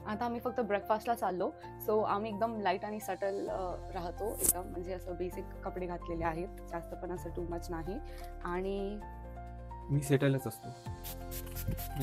आता आम्ही फक्त ब्रेकफास्टला चाललो. सो आम्ही एकदम लाईट आणि सटल राहतो, एकदम म्हणजे असं बेसिक कपडे घातलेले आहेत, जास्त पण असं टू मच नाही. आणि मी सेटलच असतो,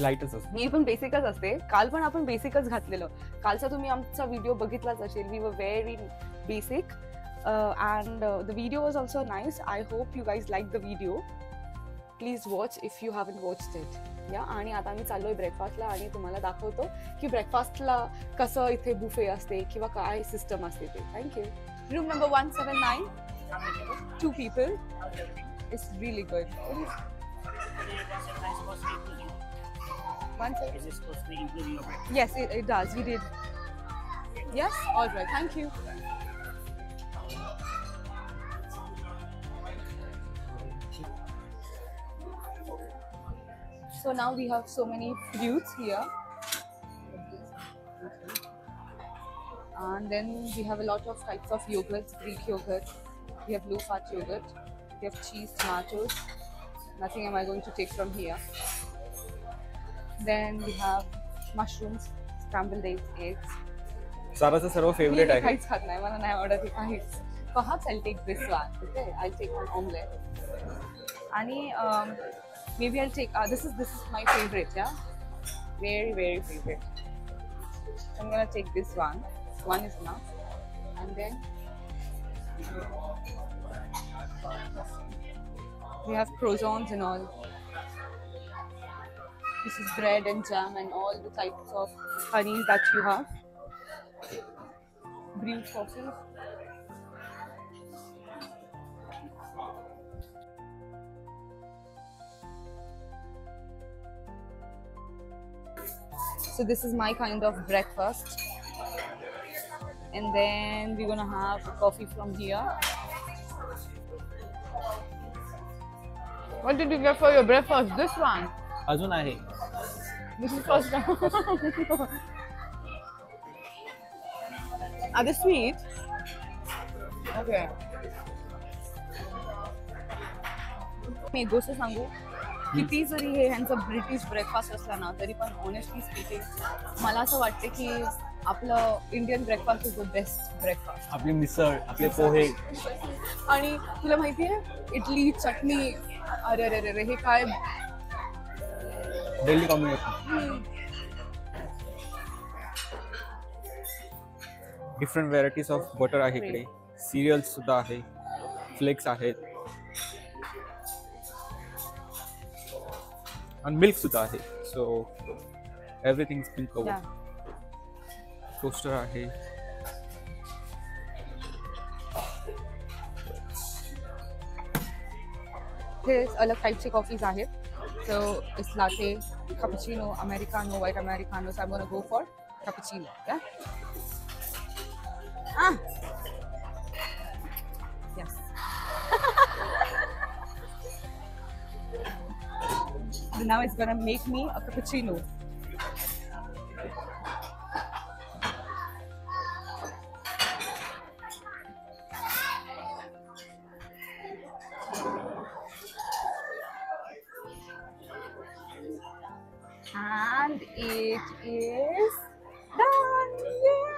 लाईटच असतो. मी पण बेसिकच असते. काल पण आपण बेसिकच घातलेलं. कालचा तुम्ही आमचा व्हिडिओ बघितलाच असेल. We were very basic and the video was also nice. I hope you guys like the video. Please watch if you haven't watched it. या आणि आता आम्ही चाललोय ब्रेकफास्टला आणि तुम्हाला दाखवतो की ब्रेकफास्टला कसं इथे बुफे असते किंवा काय सिस्टम असते ते. Thank you. Room number 179, 2 people. It's really good. One second. Is it supposed to be including your breakfast? Yes, it does. We did. Yes? All right. Thank you. So now we have so many fruits here. And then we have a lot of types of yogurts, Greek yogurt. We have low fat yogurt. We have cheese, tomatoes. Nothing am I going to take from here. Then we have mushrooms, scrambled eggs. साराचं सर्व favourite आहे. काहीच खात नाही, मला नाही आवडत काहीच. Perhaps I'll take this one. Okay, I'll take one omelette. आणि maybe I'll take this is my favorite. Yeah, very favorite. I'm gonna take this one. One is enough. And then we have croissants and all. This is bread and jam and all the types of honeys that you have. Brewed coffee. So this is my kind of breakfast. And then we're gonna have coffee from here. What did you get for your breakfast? This one. अजून आहे. This is first time. Are they sweet? Okay. मी एक गोष्ट सांगू, किती जरी हे ह्यांचं British breakfast असला ना तरी पण ऑनेस्टली स्पीकिंग मला असं वाटते की आपलं Indian breakfast is the best breakfast. आपली मिसळ, आपले पोहे. आणि तुला माहितीये इडली चटणी, अरे अरे अरे हे काय daily combination. Different varieties of butter आहे इकडे. सिरियल्स सुद्धा आहे, फ्लेक्स आहेत आणि मिल्क सुद्धा आहे. So everything is been covered. Toaster आहे. हे अलग टाईपचे कॉफीज आहेत. So it's latte, cappuccino, americano, white americano. So I am gonna go for cappuccino. या yes. Now it's gonna make me a cappuccino. And it is done. Yeah.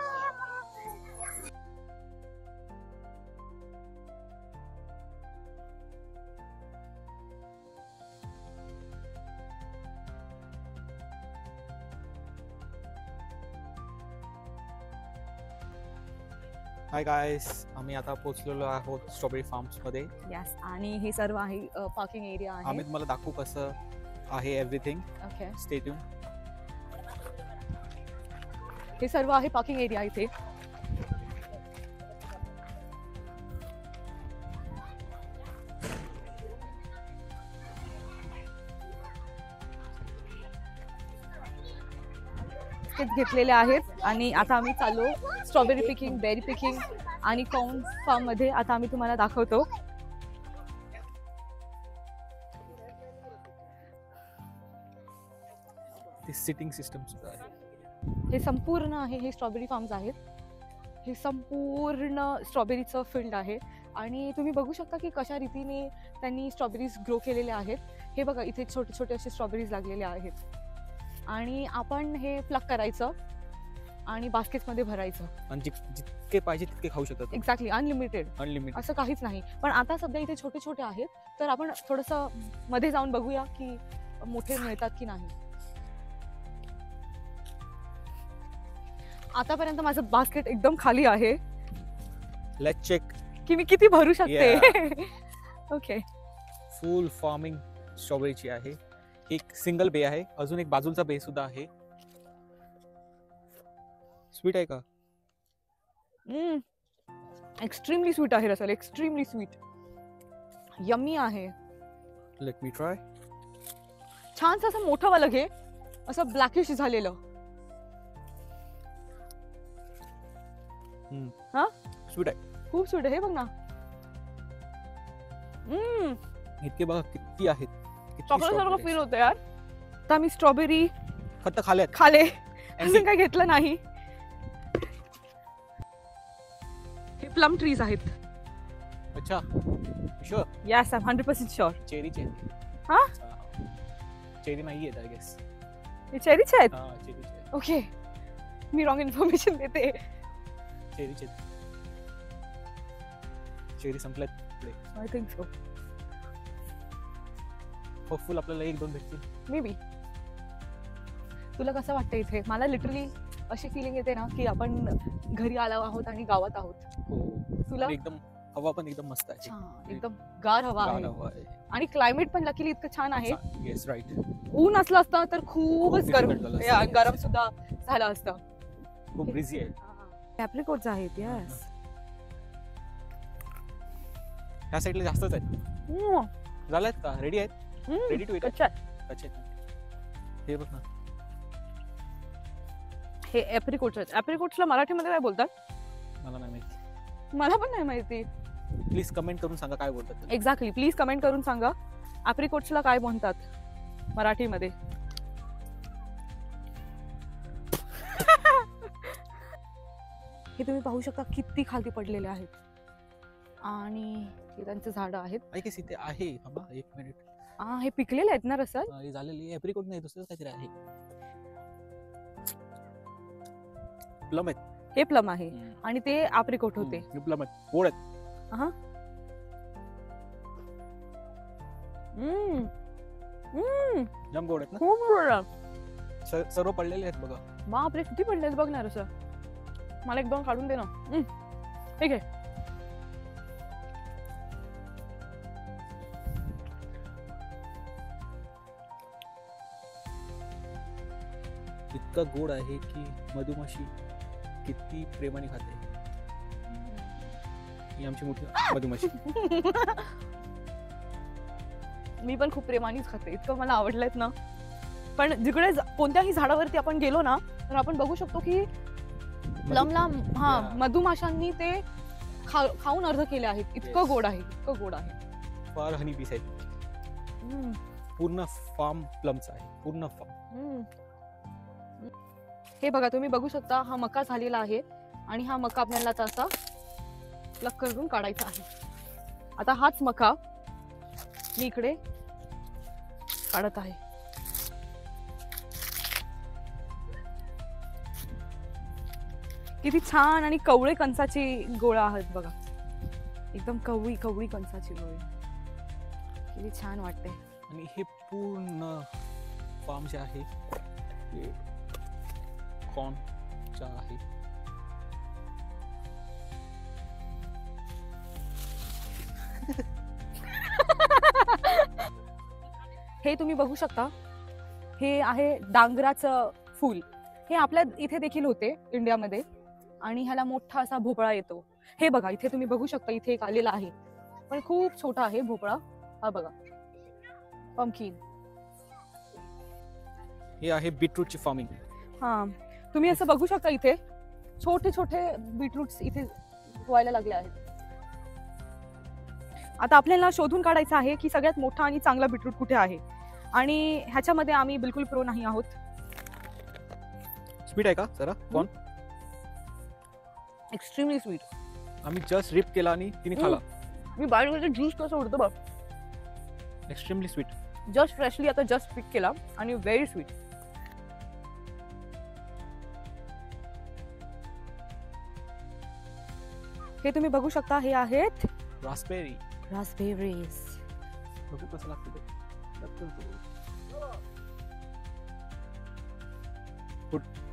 High guys, आम्ही आता पोहोचलेलो आहोत strawberry farms मध्ये. Yes, आणि हे सर्व आहे parking area आहे. आम्ही तुम्हाला दाखवू कसं आहे एव्हरीथिंग. Okay, stay tune. हे सर्व आहे पार्किंग एरिया इथे. घेतलेले आहेत आणि आता आम्ही चाललो स्ट्रॉबेरी पिकिंग, बेरी पिकिंग आणि कॉर्न फार्म मध्ये. आता आम्ही तुम्हाला दाखवतो. ते सिटिंग सिस्टम सुद्धा आहे. हे संपूर्ण आहे, हे स्ट्रॉबेरी फार्म्स आहेत. हे संपूर्ण स्ट्रॉबेरीचं फील्ड आहे आणि तुम्ही बघू शकता की कशा रीतीने त्यांनी स्ट्रॉबेरीज ग्रो केलेल्या आहेत. हे बघा, इथे छोटे छोटे असे स्ट्रॉबेरीज लागलेले आहेत आणि आपण हे प्लक करायचं आणि बास्केट्समध्ये भरायचं. आणि जितके पाहिजे तितके खाऊ शकतात. Exactly, unlimited, unlimited. असं काहीच नाही. पण आता सध्या इथे छोटे छोटे आहेत, तर आपण थोडंसं मध्ये जाऊन बघूया की मोठे मिळतात की नाही. आतापर्यंत माझं बास्केट एकदम खाली आहे. लेट्स चेक की मी किती भरू शकते. ओके. फुल फार्मिंग स्ट्रॉबेरीची आहे. एक सिंगल बे आहे, अजून एक बाजूचा बे सुद्धा आहे. स्वीट आहे का? एक्स्ट्रीमली स्वीट आहे रसल, एक्स्ट्रीमली स्वीट. यम्मी आहे. Let me try. छानसं असं मोठं वालं घे, असं ब्लॅकिश झालेलं. हा स्वीट आहे, खूप स्वीट आहे. हे बघ ना. इतके बघा किती आहेत. चॉकलेट सारखं फील होतं यार. आता मी स्ट्रॉबेरी फक्त खाले, अजून काही घेतलं नाही. हे प्लम ट्रीज आहेत. अच्छा, sure? Yes, I am 100% sure. चेरीचे. हा, चेरी नाही आहेत आय गेस. हे चेरीचे आहेत. हा, चेरीचे. ओके, मी रॉंग इन्फॉर्मेशन देते. चेरीचे. चेरी संपल्यात. I think so. होपफुल आपल्याला 1-2 भेटतील. May be. तुला कसं वाटतं इथे? मला लिटरली अशी फिलिंग येते ना की आपण घरी आलो आहोत आणि गावात आहोत. हो. तुला? एकदम हवा पण एकदम मस्त आहे. एकदम गार हवा आहे. आणि क्लायमेट पण लकीली इतकं छान आहे. Yes, right. ऊन असलं असतं तर खूपच गरम सुद्धा झालं असतं. खूप ब्रिझी आहे. ॲप्रिकॉट्स आहेत. यस, ह्या साईडला जास्तच आहेत. झाल्यात का? रेडी आहेत? Ready to eat? अच्छा, हे बघ ना, हे ॲप्रिकॉट्स आहेत. ॲप्रिकॉट्सला मराठीमध्ये काय बोलतात? मला नाही माहिती. मला पण नाही माहिती. प्लीज कमेंट करून सांगा काय बोलतात. एक्झॅक्टली, प्लीज कमेंट करून सांगा ॲप्रिकॉट्सला काय म्हणतात मराठीमध्ये. हे तुम्ही पाहू शकता किती खाली पडलेले आहेत. आणि हे त्यांचे झाडं आहेत. ऐक, इथे आहे. थांबा 1 मिनिट. हे पिकलेले आहेत ना रसल? हे झालेली ॲप्रिकॉट नाही, दुसरं काहीतरी आहे. प्लम आहेत. हे प्लम आहे आणि ते ॲप्रिकॉट होते. प्लम आहेत, गोड आहेत. जाम गोड आहेत ना. खूप गोड. सर्व पडलेले आहेत बघा. बापरे, किती पडले बघ ना रसल. मला 1-2 काढून दे ना. ठीक आहे. इतका गोड आहे की मधुमाशी किती प्रेमाने खाते. ही आमची मोठी मधुमाशी. मी पण खूप प्रेमानेच खाते. इतकं मला आवडलेत ना. पण जिकडे कोणत्याही झाडावरती आपण गेलो ना तर आपण बघू शकतो की प्लमला मधुमाशांनी ते खाऊन अर्ध केले आहेत. इतकं गोड आहे, इतकं गोड आहे. फार हनी बीस आहे. पूर्ण फार्म प्लमचा आहे, पूर्ण फार्म. हे बघा, तुम्ही बघू शकता हा मका झालेला आहे आणि हा मका आपल्याला असा प्लग करून काढायचा आहे. आता हाच मका मी इकडे काढत आहे. किती छान आणि कवळे कणसाची गोळा आहेत बघा. एकदम कवळी कवळी कणसाची गोळी. किती छान वाटते. आणि हे पूर्ण फार्म जे आहे कॉर्नचा आहे. हे तुम्ही बघू शकता, हे आहे डांगराचं फूल. हे आपल्या इथे देखील होते इंडियामध्ये आणि ह्याला मोठा असा भोपळा येतो. हे बघा, इथे तुम्ही बघू शकता, इथे एक आलेला आहे पण खूप छोटा आहे भोपळा. हा बघा, पंपकिन. हे आहे बीटरूटची फार्मिंग. हा, तुम्ही असं बघू शकता इथे छोटे छोटे बीटरूट्स इथे व्हायला लागले आहेत. आता आपल्याला शोधून काढायचं आहे की सगळ्यात मोठा आणि चांगला बीटरूट कुठे आहे. आणि ह्याच्यामध्ये आम्ही बिलकुल प्रो नाही आहोत. स्वीट आहे का जरा कॉर्न? Extremely sweet. आम्ही जस्ट रिप केला आणि तिने खाला. मी बाहेर ज्यूस कसं उडतं बघ. Extremely sweet. जस्ट फ्रेशली आता जस्ट पिक केला आणि व्हेरी स्वीट. हे तुम्ही बघू शकता, हे आहेत रास्पबेरी. रास्पबेरीज. बघू कसं लागतं ते.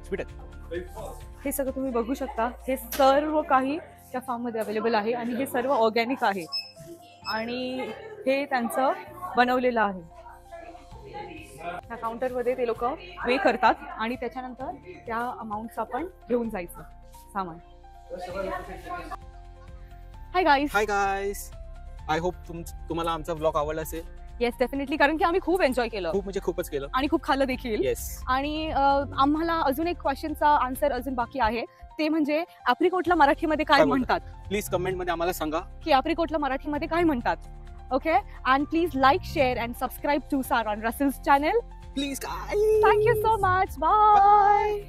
स्वीट आहे. हे सगळं तुम्ही बघू शकता. हे सर्व काही त्या फार्म मध्ये अवेलेबल आहे आणि हे सर्व ऑर्गॅनिक आहे आणि हे त्यांचं बनवलेलं आहे. त्या काउंटरमध्ये ते लोक पे करतात आणि त्याच्यानंतर त्या अमाऊंटचं आपण घेऊन जायचं सामान. Hi guys. आय होप तुम्हाला आमचा व्लॉग आवडला असेल. येस, डेफिनेटली, कारण की आम्ही खूप एन्जॉय केलं. खूप म्हणजे खूपच केलं आणि खूप खाल्लं देखील. येस. आणि आम्हाला अजून एक क्वेश्चनचा आन्सर अजून बाकी आहे, ते म्हणजे ॲप्रिकॉटला मराठीमध्ये काय म्हणतात. प्लीज कमेंट मध्ये आम्हाला सांगा की ॲप्रिकॉटला मराठीमध्ये काय म्हणतात. Okay, and please like, share and subscribe to Saran Russell's channel. Please. Thank you so much. Bye.